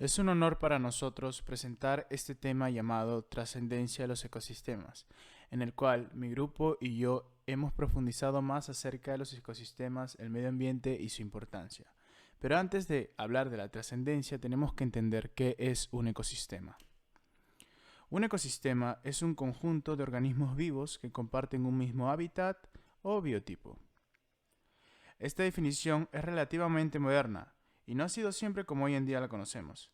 Es un honor para nosotros presentar este tema llamado Trascendencia de los ecosistemas, en el cual mi grupo y yo hemos profundizado más acerca de los ecosistemas, el medio ambiente y su importancia. Pero antes de hablar de la trascendencia, tenemos que entender qué es un ecosistema. Un ecosistema es un conjunto de organismos vivos que comparten un mismo hábitat o biotipo. Esta definición es relativamente moderna y no ha sido siempre como hoy en día la conocemos.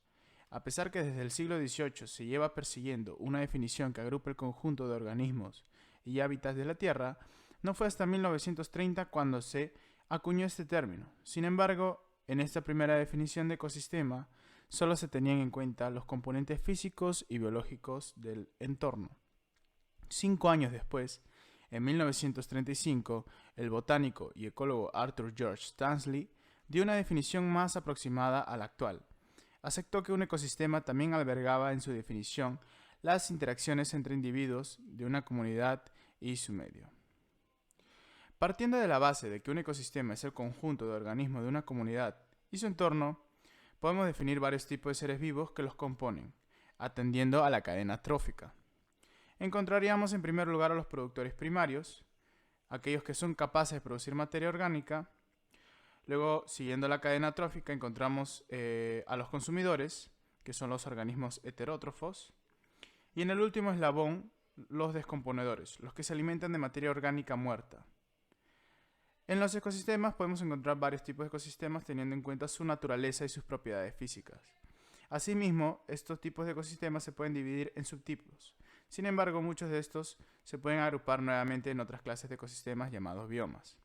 A pesar que desde el siglo XVIII se lleva persiguiendo una definición que agrupa el conjunto de organismos y hábitats de la Tierra, no fue hasta 1930 cuando se acuñó este término. Sin embargo, en esta primera definición de ecosistema solo se tenían en cuenta los componentes físicos y biológicos del entorno. 5 años después, en 1935, el botánico y ecólogo Arthur George Stanley dio una definición más aproximada a la actual. Aceptó que un ecosistema también albergaba en su definición las interacciones entre individuos de una comunidad y su medio. Partiendo de la base de que un ecosistema es el conjunto de organismos de una comunidad y su entorno, podemos definir varios tipos de seres vivos que los componen, atendiendo a la cadena trófica. Encontraríamos en primer lugar a los productores primarios, aquellos que son capaces de producir materia orgánica. Luego, siguiendo la cadena trófica, encontramos a los consumidores, que son los organismos heterótrofos. Y en el último eslabón, los descomponedores, los que se alimentan de materia orgánica muerta. En los ecosistemas podemos encontrar varios tipos de ecosistemas teniendo en cuenta su naturaleza y sus propiedades físicas. Asimismo, estos tipos de ecosistemas se pueden dividir en subtipos. Sin embargo, muchos de estos se pueden agrupar nuevamente en otras clases de ecosistemas llamados biomas.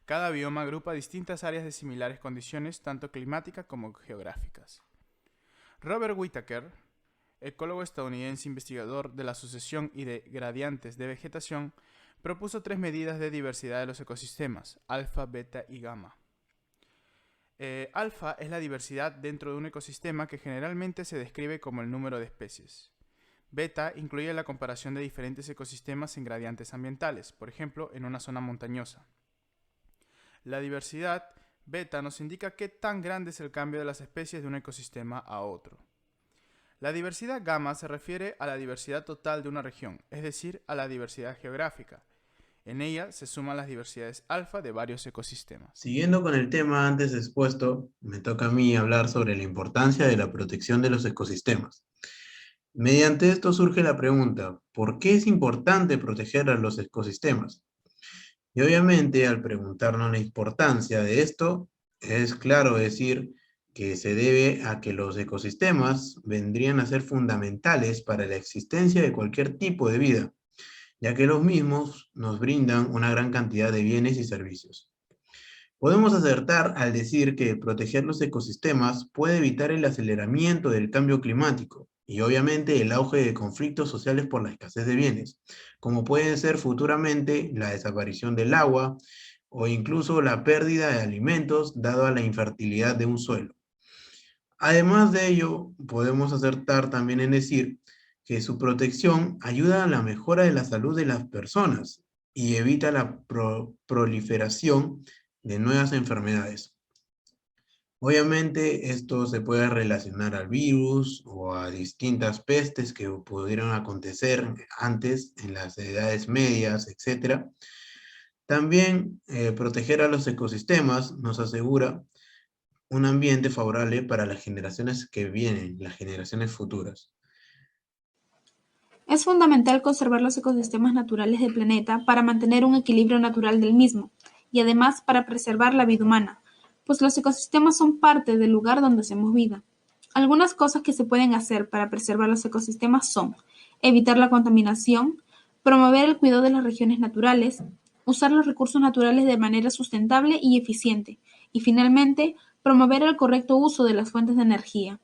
Cada bioma agrupa distintas áreas de similares condiciones, tanto climáticas como geográficas. Robert Whittaker, ecólogo estadounidense investigador de la sucesión y de gradientes de vegetación, propuso 3 medidas de diversidad de los ecosistemas: alfa, beta y gamma. Alfa es la diversidad dentro de un ecosistema que generalmente se describe como el número de especies. Beta incluye la comparación de diferentes ecosistemas en gradientes ambientales, por ejemplo, en una zona montañosa. La diversidad beta nos indica qué tan grande es el cambio de las especies de un ecosistema a otro. La diversidad gamma se refiere a la diversidad total de una región, es decir, a la diversidad geográfica. En ella se suman las diversidades alfa de varios ecosistemas. Siguiendo con el tema antes expuesto, me toca a mí hablar sobre la importancia de la protección de los ecosistemas. Mediante esto surge la pregunta, ¿por qué es importante proteger a los ecosistemas? Y obviamente al preguntarnos la importancia de esto, es claro decir que se debe a que los ecosistemas vendrían a ser fundamentales para la existencia de cualquier tipo de vida, ya que los mismos nos brindan una gran cantidad de bienes y servicios. Podemos acertar al decir que proteger los ecosistemas puede evitar el aceleramiento del cambio climático y obviamente el auge de conflictos sociales por la escasez de bienes, como pueden ser futuramente la desaparición del agua o incluso la pérdida de alimentos dado a la infertilidad de un suelo. Además de ello, podemos acertar también en decir que su protección ayuda a la mejora de la salud de las personas y evita la proliferación de nuevas enfermedades. Obviamente esto se puede relacionar al virus o a distintas pestes que pudieron acontecer antes en las edades medias, etc. También proteger a los ecosistemas nos asegura un ambiente favorable para las generaciones que vienen, las generaciones futuras. Es fundamental conservar los ecosistemas naturales del planeta para mantener un equilibrio natural del mismo, y además para preservar la vida humana, pues los ecosistemas son parte del lugar donde hacemos vida. Algunas cosas que se pueden hacer para preservar los ecosistemas son evitar la contaminación, promover el cuidado de las regiones naturales, usar los recursos naturales de manera sustentable y eficiente, y finalmente, promover el correcto uso de las fuentes de energía.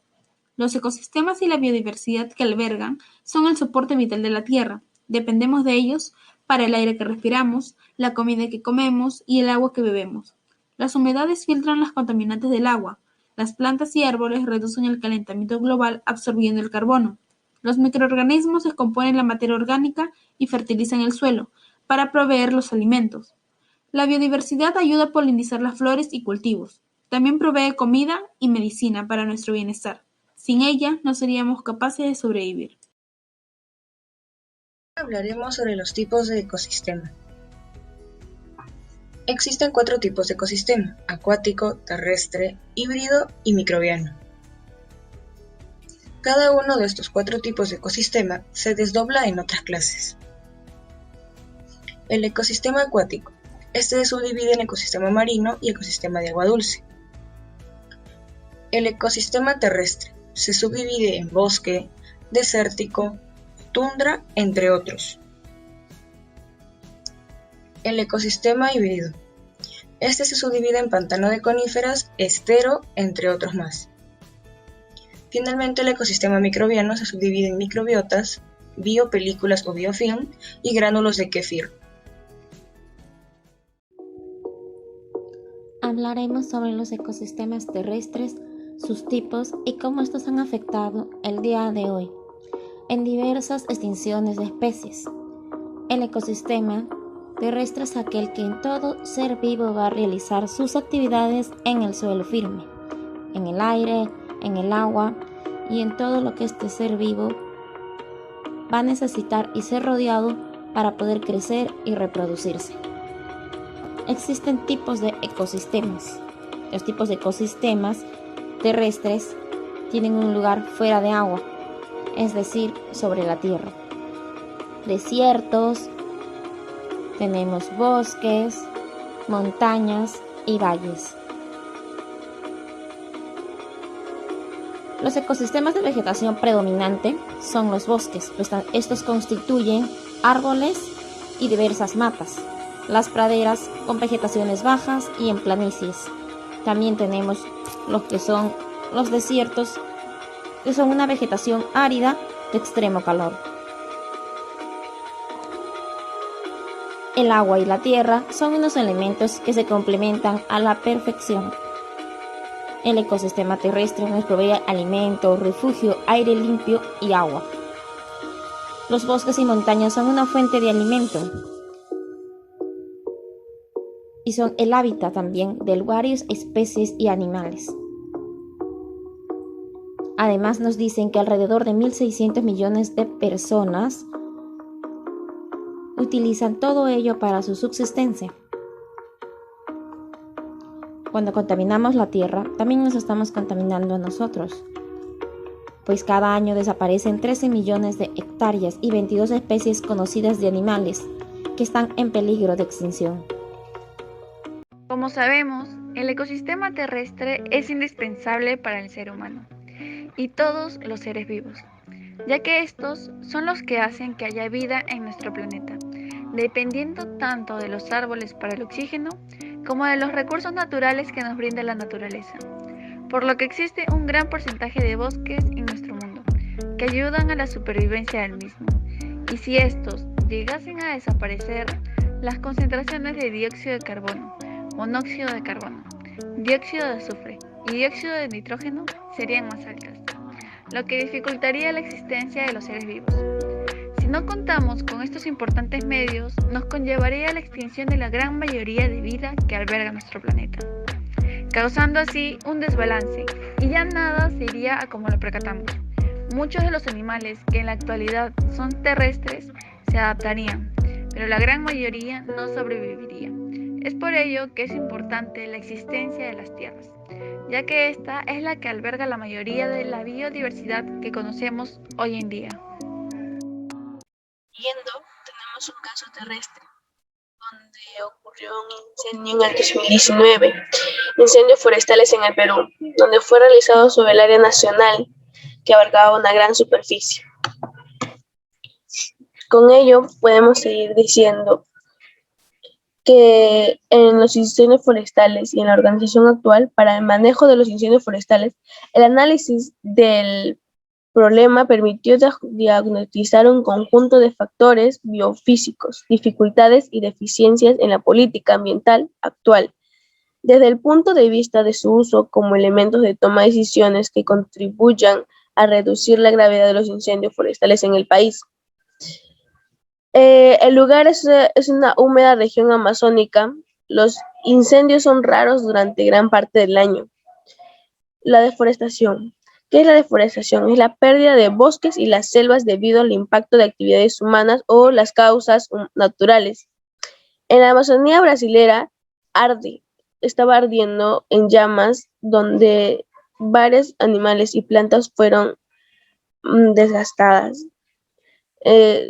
Los ecosistemas y la biodiversidad que albergan son el soporte vital de la Tierra. Dependemos de ellos para el aire que respiramos, la comida que comemos y el agua que bebemos. Las humedades filtran los contaminantes del agua. Las plantas y árboles reducen el calentamiento global absorbiendo el carbono. Los microorganismos descomponen la materia orgánica y fertilizan el suelo para proveer los alimentos. La biodiversidad ayuda a polinizar las flores y cultivos. También provee comida y medicina para nuestro bienestar. Sin ella no seríamos capaces de sobrevivir. Hablaremos sobre los tipos de ecosistema. Existen 4 tipos de ecosistema: acuático, terrestre, híbrido y microbiano. Cada uno de estos 4 tipos de ecosistema se desdobla en otras clases. El ecosistema acuático. Este se subdivide en ecosistema marino y ecosistema de agua dulce. El ecosistema terrestre se subdivide en bosque, desértico, tundra, entre otros. El ecosistema híbrido. Este se subdivide en pantano de coníferas, estero, entre otros más. Finalmente, el ecosistema microbiano se subdivide en microbiotas, biopelículas o biofilm y gránulos de kéfir. Hablaremos sobre los ecosistemas terrestres, sus tipos y cómo estos han afectado el día de hoy en diversas extinciones de especies. El ecosistema terrestre es aquel que en todo ser vivo va a realizar sus actividades en el suelo firme, en el aire, en el agua y en todo lo que este ser vivo va a necesitar y ser rodeado para poder crecer y reproducirse. Existen tipos de ecosistemas. Los tipos de ecosistemas terrestres tienen un lugar fuera de agua, es decir, sobre la tierra. Desiertos, tenemos bosques, montañas y valles. Los ecosistemas de vegetación predominante son los bosques, pues estos constituyen árboles y diversas matas. Las praderas con vegetaciones bajas y en planicies. También tenemos lo que son los desiertos, que son una vegetación árida de extremo calor. El agua y la tierra son unos elementos que se complementan a la perfección. El ecosistema terrestre nos provee alimento, refugio, aire limpio y agua. Los bosques y montañas son una fuente de alimento y son el hábitat también de varias especies y animales. Además nos dicen que alrededor de 1.600 millones de personas utilizan todo ello para su subsistencia. Cuando contaminamos la tierra, también nos estamos contaminando a nosotros, pues cada año desaparecen 13 millones de hectáreas y 22 especies conocidas de animales que están en peligro de extinción. Como sabemos, el ecosistema terrestre es indispensable para el ser humano y todos los seres vivos, ya que estos son los que hacen que haya vida en nuestro planeta, dependiendo tanto de los árboles para el oxígeno como de los recursos naturales que nos brinda la naturaleza, por lo que existe un gran porcentaje de bosques en nuestro mundo que ayudan a la supervivencia del mismo. Y si estos llegasen a desaparecer, las concentraciones de dióxido de carbono, monóxido de carbono, dióxido de azufre y dióxido de nitrógeno serían más altas, lo que dificultaría la existencia de los seres vivos. Si no contamos con estos importantes medios, nos conllevaría a la extinción de la gran mayoría de vida que alberga nuestro planeta, causando así un desbalance y ya nada se iría a como lo percatamos. Muchos de los animales que en la actualidad son terrestres se adaptarían, pero la gran mayoría no sobreviviría. Es por ello que es importante la existencia de las tierras, ya que esta es la que alberga la mayoría de la biodiversidad que conocemos hoy en día. Siguiendo, tenemos un caso terrestre, donde ocurrió un incendio en el 2019, incendios forestales en el Perú, donde fue realizado sobre el área nacional que abarcaba una gran superficie. Con ello podemos seguir diciendo que en los incendios forestales y en la organización actual para el manejo de los incendios forestales, el análisis del problema permitió diagnosticar un conjunto de factores biofísicos, dificultades y deficiencias en la política ambiental actual, desde el punto de vista de su uso como elementos de toma de decisiones que contribuyan a reducir la gravedad de los incendios forestales en el país. El lugar es una húmeda región amazónica. Los incendios son raros durante gran parte del año. La deforestación. ¿Qué es la deforestación? Es la pérdida de bosques y las selvas debido al impacto de actividades humanas o las causas naturales. En la Amazonía brasilera estaba ardiendo en llamas donde varios animales y plantas fueron desgastadas.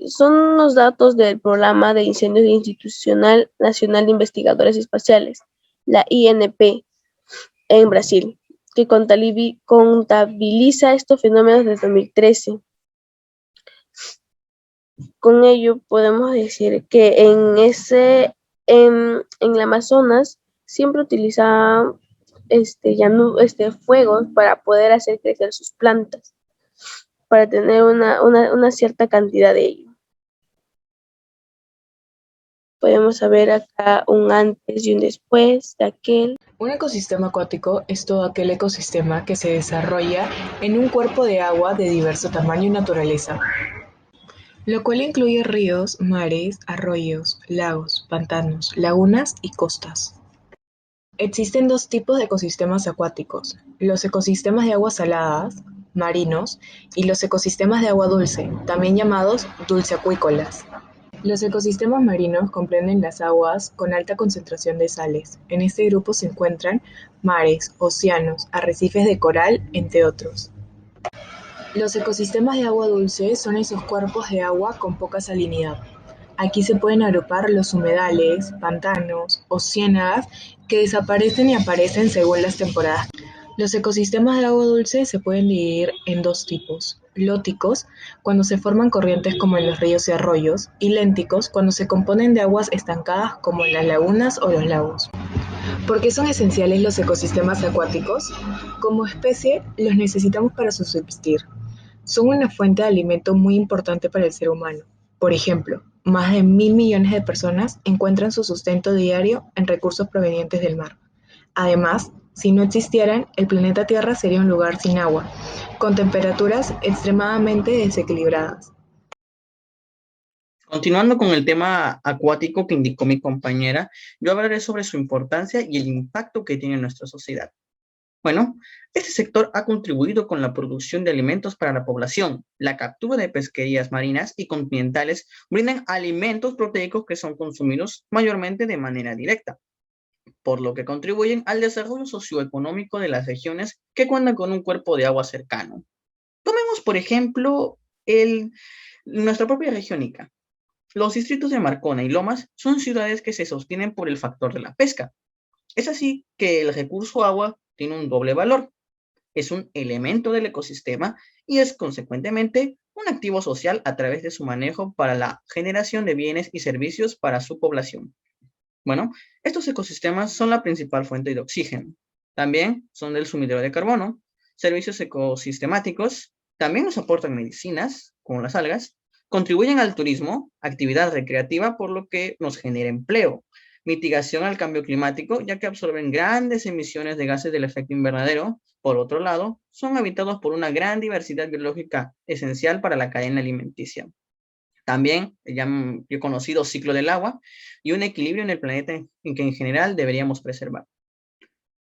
Son unos datos del Programa de Incendios Institucional Nacional de Investigadores Espaciales, la INP, en Brasil, que contabiliza estos fenómenos desde 2013. Con ello podemos decir que en el Amazonas siempre utilizaban fuegos para poder hacer crecer sus plantas, para tener una cierta cantidad de ello. Podemos ver acá un antes y un después de aquel. Un ecosistema acuático es todo aquel ecosistema que se desarrolla en un cuerpo de agua de diverso tamaño y naturaleza, lo cual incluye ríos, mares, arroyos, lagos, pantanos, lagunas y costas. Existen dos tipos de ecosistemas acuáticos: los ecosistemas de aguas saladas, marinos, y los ecosistemas de agua dulce, también llamados dulceacuícolas. Los ecosistemas marinos comprenden las aguas con alta concentración de sales. En este grupo se encuentran mares, océanos, arrecifes de coral, entre otros. Los ecosistemas de agua dulce son esos cuerpos de agua con poca salinidad. Aquí se pueden agrupar los humedales, pantanos o ciénagas que desaparecen y aparecen según las temporadas. Los ecosistemas de agua dulce se pueden dividir en dos tipos: lóticos, cuando se forman corrientes como en los ríos y arroyos, y lénticos, cuando se componen de aguas estancadas como en las lagunas o los lagos. ¿Por qué son esenciales los ecosistemas acuáticos? Como especie, los necesitamos para subsistir. Son una fuente de alimento muy importante para el ser humano. Por ejemplo, más de 1.000 millones de personas encuentran su sustento diario en recursos provenientes del mar. Además, si no existieran, el planeta Tierra sería un lugar sin agua, con temperaturas extremadamente desequilibradas. Continuando con el tema acuático que indicó mi compañera, yo hablaré sobre su importancia y el impacto que tiene en nuestra sociedad. Bueno, este sector ha contribuido con la producción de alimentos para la población. La captura de pesquerías marinas y continentales brindan alimentos proteicos que son consumidos mayormente de manera directa, por lo que contribuyen al desarrollo socioeconómico de las regiones que cuentan con un cuerpo de agua cercano. Tomemos, por ejemplo, nuestra propia región Ica. Los distritos de Marcona y Lomas son ciudades que se sostienen por el factor de la pesca. Es así que el recurso agua tiene un doble valor. Es un elemento del ecosistema y es, consecuentemente, un activo social a través de su manejo para la generación de bienes y servicios para su población. Bueno, estos ecosistemas son la principal fuente de oxígeno. También son del sumidero de carbono, servicios ecosistemáticos, también nos aportan medicinas, como las algas, contribuyen al turismo, actividad recreativa, por lo que nos genera empleo, mitigación al cambio climático, ya que absorben grandes emisiones de gases del efecto invernadero. Por otro lado, son habitados por una gran diversidad biológica esencial para la cadena alimenticia. También el conocido ciclo del agua y un equilibrio en el planeta en que en general deberíamos preservar.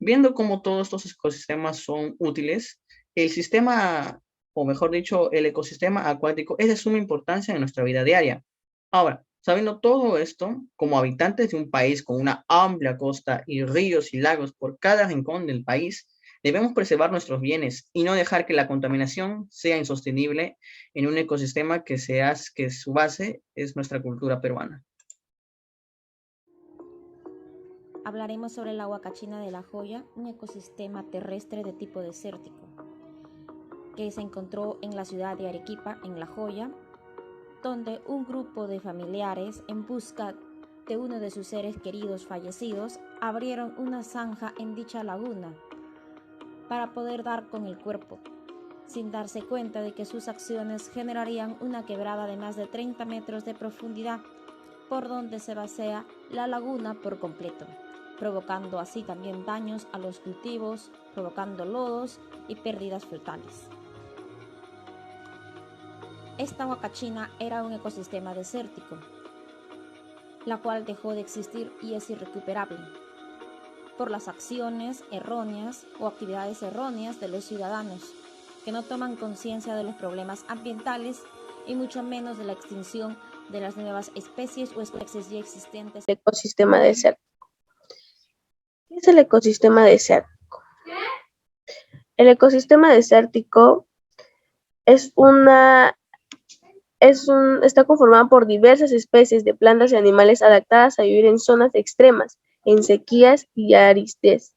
Viendo cómo todos estos ecosistemas son útiles, el sistema, o mejor dicho, el ecosistema acuático es de suma importancia en nuestra vida diaria. Ahora, sabiendo todo esto, como habitantes de un país con una amplia costa y ríos y lagos por cada rincón del país, debemos preservar nuestros bienes y no dejar que la contaminación sea insostenible en un ecosistema que su base es nuestra cultura peruana. Hablaremos sobre la huacachina de La Joya, un ecosistema terrestre de tipo desértico, que se encontró en la ciudad de Arequipa, en La Joya, donde un grupo de familiares, en busca de uno de sus seres queridos fallecidos, abrieron una zanja en dicha laguna para poder dar con el cuerpo, sin darse cuenta de que sus acciones generarían una quebrada de más de 30 metros de profundidad, por donde se vacía la laguna por completo, provocando así también daños a los cultivos, provocando lodos y pérdidas frutales. Esta huacachina era un ecosistema desértico, la cual dejó de existir y es irrecuperable. por las acciones erróneas o actividades erróneas de los ciudadanos, que no toman conciencia de los problemas ambientales y mucho menos de la extinción de las nuevas especies o especies ya existentes. El ecosistema desértico. ¿Qué es el ecosistema desértico? El ecosistema desértico está conformado por diversas especies de plantas y animales adaptadas a vivir en zonas extremas, en sequías y aridez.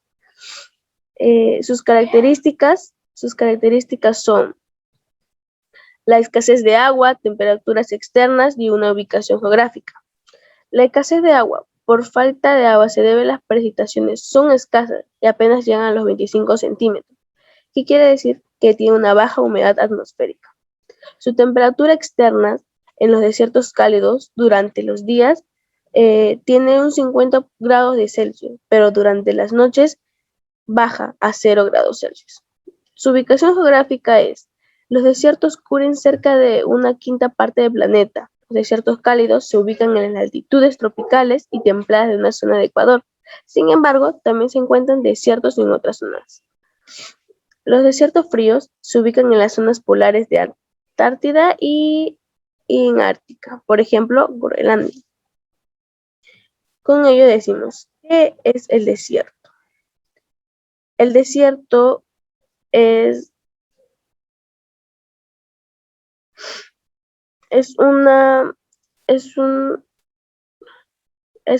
Sus características son la escasez de agua, temperaturas externas y una ubicación geográfica. La escasez de agua. Por falta de agua se debe a las precipitaciones son escasas y apenas llegan a los 25 centímetros, que quiere decir que tiene una baja humedad atmosférica. Su temperatura externa en los desiertos cálidos durante los días tiene un 50 grados de Celsius, pero durante las noches baja a 0 grados Celsius. Su ubicación geográfica es: los desiertos cubren cerca de una quinta parte del planeta. Los desiertos cálidos se ubican en las altitudes tropicales y templadas de una zona de Ecuador. Sin embargo, también se encuentran desiertos en otras zonas. Los desiertos fríos se ubican en las zonas polares de Antártida y en Ártica, por ejemplo, Groenlandia. Con ello decimos, ¿qué es el desierto? El desierto es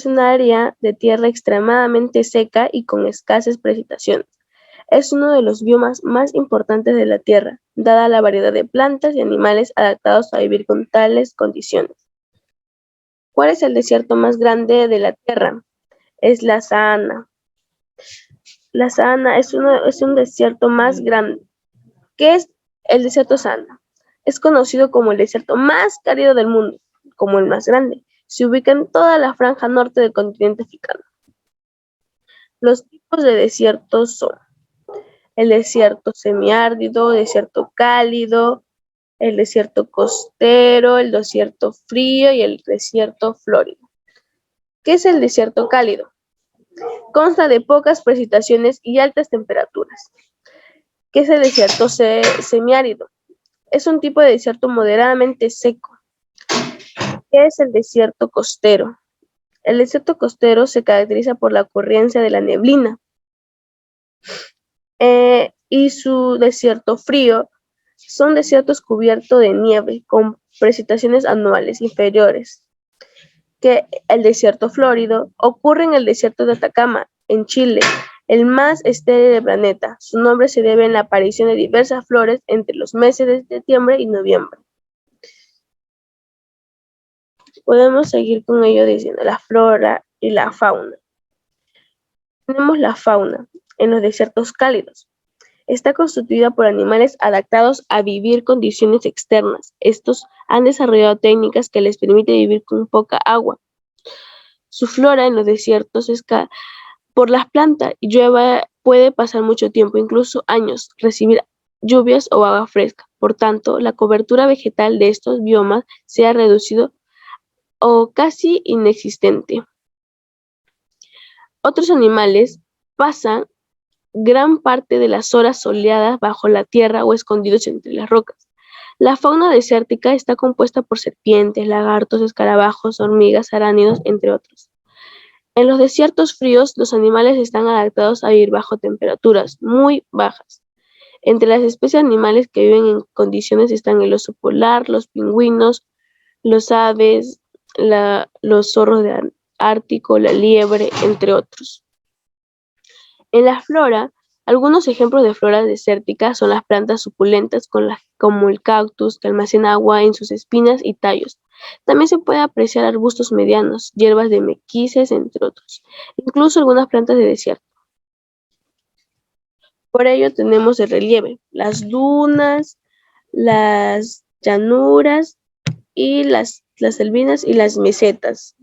un área de tierra extremadamente seca y con escasas precipitaciones. Es uno de los biomas más importantes de la Tierra, dada la variedad de plantas y animales adaptados a vivir con tales condiciones. ¿Cuál es el desierto más grande de la Tierra? Es la Sahara. La Sahara es un desierto más grande. ¿Qué es el desierto Sahara? Es conocido como el desierto más cálido del mundo, como el más grande. Se ubica en toda la franja norte del continente africano. Los tipos de desiertos son el desierto semiárido, desierto cálido, el desierto costero, el desierto frío y el desierto florido. ¿Qué es el desierto cálido? Consta de pocas precipitaciones y altas temperaturas. ¿Qué es el desierto semiárido? Es un tipo de desierto moderadamente seco. ¿Qué es el desierto costero? El desierto costero se caracteriza por la ocurrencia de la neblina. Y su desierto frío son desiertos cubiertos de nieve con precipitaciones anuales inferiores. Que el desierto florido ocurre en el desierto de Atacama, en Chile, el más estéril del planeta. Su nombre se debe a la aparición de diversas flores entre los meses de septiembre y noviembre. Podemos seguir con ello diciendo la flora y la fauna. Tenemos la fauna en los desiertos cálidos. Está constituida por animales adaptados a vivir condiciones externas. Estos han desarrollado técnicas que les permiten vivir con poca agua. Su flora en los desiertos es por las plantas y puede pasar mucho tiempo, incluso años, recibir lluvias o agua fresca. Por tanto, la cobertura vegetal de estos biomas se ha reducido o casi inexistente. Otros animales pasan gran parte de las horas soleadas bajo la tierra o escondidos entre las rocas. La fauna desértica está compuesta por serpientes, lagartos, escarabajos, hormigas, arácnidos, entre otros. En los desiertos fríos, los animales están adaptados a vivir bajo temperaturas muy bajas. Entre las especies animales que viven en condiciones están el oso polar, los pingüinos, los aves, los zorros de Ártico, la liebre, entre otros. En la flora, algunos ejemplos de flora desértica son las plantas suculentas como el cactus, que almacena agua en sus espinas y tallos. También se puede apreciar arbustos medianos, hierbas de mequices, entre otros, incluso algunas plantas de desierto. Por ello tenemos el relieve, las dunas, las llanuras y las selvinas y las mesetas.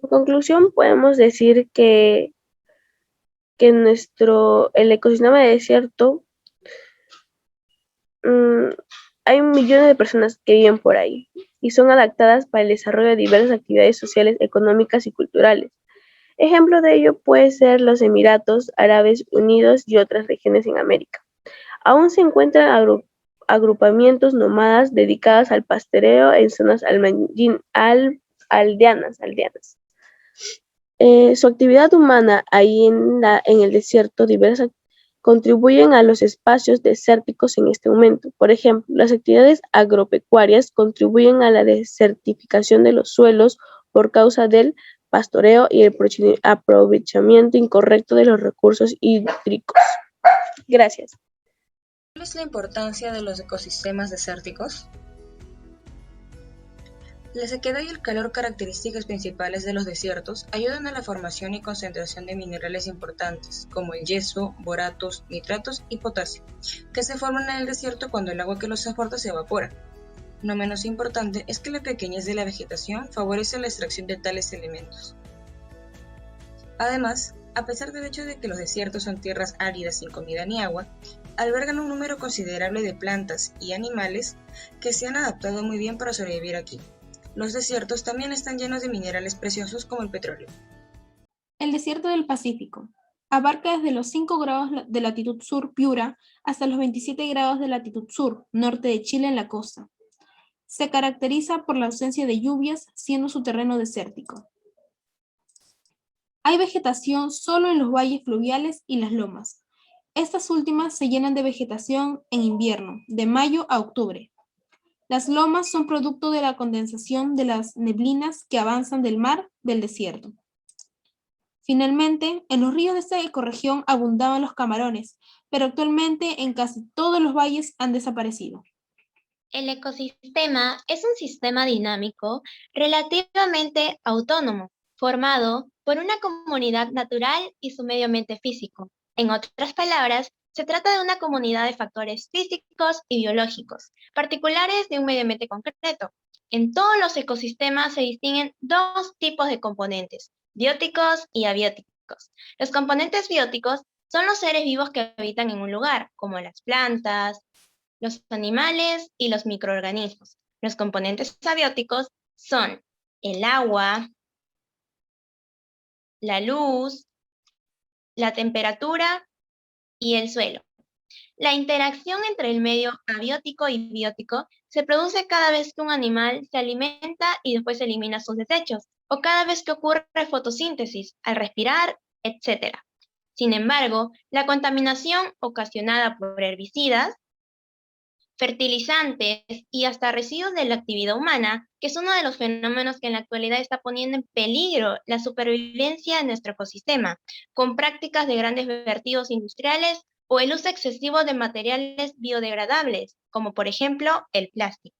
En conclusión, podemos decir que el ecosistema de desierto, hay millones de personas que viven por ahí y son adaptadas para el desarrollo de diversas actividades sociales, económicas y culturales. Ejemplo de ello puede ser los Emiratos Árabes Unidos y otras regiones en América. Aún se encuentran agrupamientos nómadas dedicados al pastoreo en zonas aldeanas. Su actividad humana ahí en el desierto diversas contribuyen a los espacios desérticos en este momento. Por ejemplo, las actividades agropecuarias contribuyen a la desertificación de los suelos por causa del pastoreo y el aprovechamiento incorrecto de los recursos hídricos. Gracias. ¿Cuál es la importancia de los ecosistemas desérticos? La sequedad y el calor, características principales de los desiertos, ayudan a la formación y concentración de minerales importantes, como el yeso, boratos, nitratos y potasio, que se forman en el desierto cuando el agua que los soporta se evapora. No menos importante es que la pequeñez de la vegetación favorece la extracción de tales elementos. Además, a pesar del hecho de que los desiertos son tierras áridas sin comida ni agua, albergan un número considerable de plantas y animales que se han adaptado muy bien para sobrevivir aquí. Los desiertos también están llenos de minerales preciosos como el petróleo. El desierto del Pacífico abarca desde los 5 grados de latitud sur Piura hasta los 27 grados de latitud sur, norte de Chile en la costa. Se caracteriza por la ausencia de lluvias, siendo su terreno desértico. Hay vegetación solo en los valles fluviales y las lomas. Estas últimas se llenan de vegetación en invierno, de mayo a octubre. Las lomas son producto de la condensación de las neblinas que avanzan del mar del desierto. Finalmente, en los ríos de esta ecorregión abundaban los camarones, pero actualmente en casi todos los valles han desaparecido. El ecosistema es un sistema dinámico relativamente autónomo, formado por una comunidad natural y su medio ambiente físico. En otras palabras, se trata de una comunidad de factores físicos y biológicos, particulares de un medio ambiente concreto. En todos los ecosistemas se distinguen dos tipos de componentes, bióticos y abióticos. Los componentes bióticos son los seres vivos que habitan en un lugar, como las plantas, los animales y los microorganismos. Los componentes abióticos son el agua, la luz, la temperatura y el suelo. La interacción entre el medio abiótico y biótico se produce cada vez que un animal se alimenta y después elimina sus desechos, o cada vez que ocurre fotosíntesis, al respirar, etc. Sin embargo, la contaminación ocasionada por herbicidas, fertilizantes y hasta residuos de la actividad humana, que es uno de los fenómenos que en la actualidad está poniendo en peligro la supervivencia de nuestro ecosistema, con prácticas de grandes vertidos industriales o el uso excesivo de materiales biodegradables, como por ejemplo el plástico.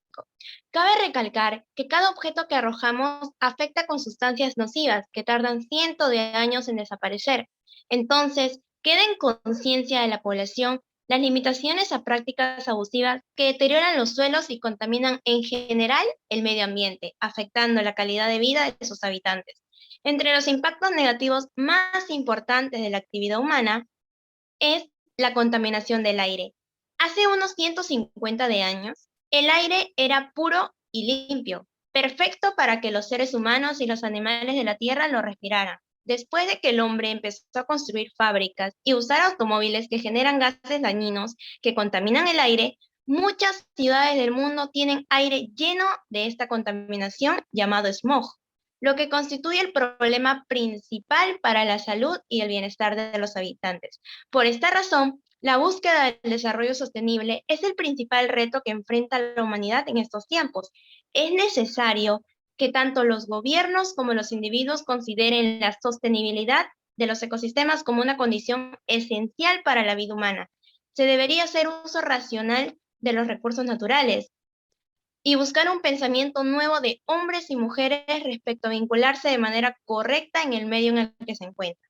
Cabe recalcar que cada objeto que arrojamos afecta con sustancias nocivas que tardan cientos de años en desaparecer. Entonces, queda en conciencia de la población las limitaciones a prácticas abusivas que deterioran los suelos y contaminan en general el medio ambiente, afectando la calidad de vida de sus habitantes. Entre los impactos negativos más importantes de la actividad humana es la contaminación del aire. Hace unos 150 de años, el aire era puro y limpio, perfecto para que los seres humanos y los animales de la Tierra lo respiraran. Después de que el hombre empezó a construir fábricas y usar automóviles que generan gases dañinos que contaminan el aire, muchas ciudades del mundo tienen aire lleno de esta contaminación llamado smog, lo que constituye el problema principal para la salud y el bienestar de los habitantes. Por esta razón, la búsqueda del desarrollo sostenible es el principal reto que enfrenta la humanidad en estos tiempos. Es necesario que tanto los gobiernos como los individuos consideren la sostenibilidad de los ecosistemas como una condición esencial para la vida humana. Se debería hacer uso racional de los recursos naturales y buscar un pensamiento nuevo de hombres y mujeres respecto a vincularse de manera correcta en el medio en el que se encuentran.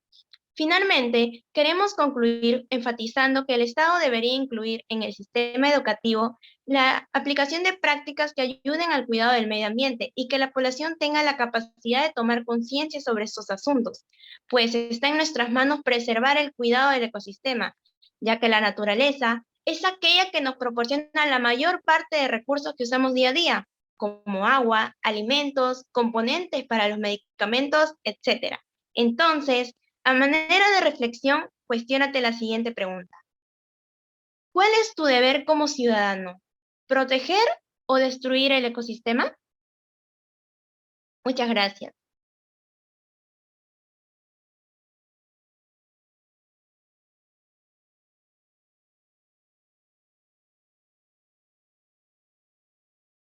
Finalmente, queremos concluir enfatizando que el Estado debería incluir en el sistema educativo la aplicación de prácticas que ayuden al cuidado del medio ambiente y que la población tenga la capacidad de tomar conciencia sobre estos asuntos, pues está en nuestras manos preservar el cuidado del ecosistema, ya que la naturaleza es aquella que nos proporciona la mayor parte de recursos que usamos día a día. como agua, alimentos, componentes para los medicamentos, etc. Entonces, a manera de reflexión, cuestiónate la siguiente pregunta. ¿Cuál es tu deber como ciudadano? ¿Proteger o destruir el ecosistema? Muchas gracias.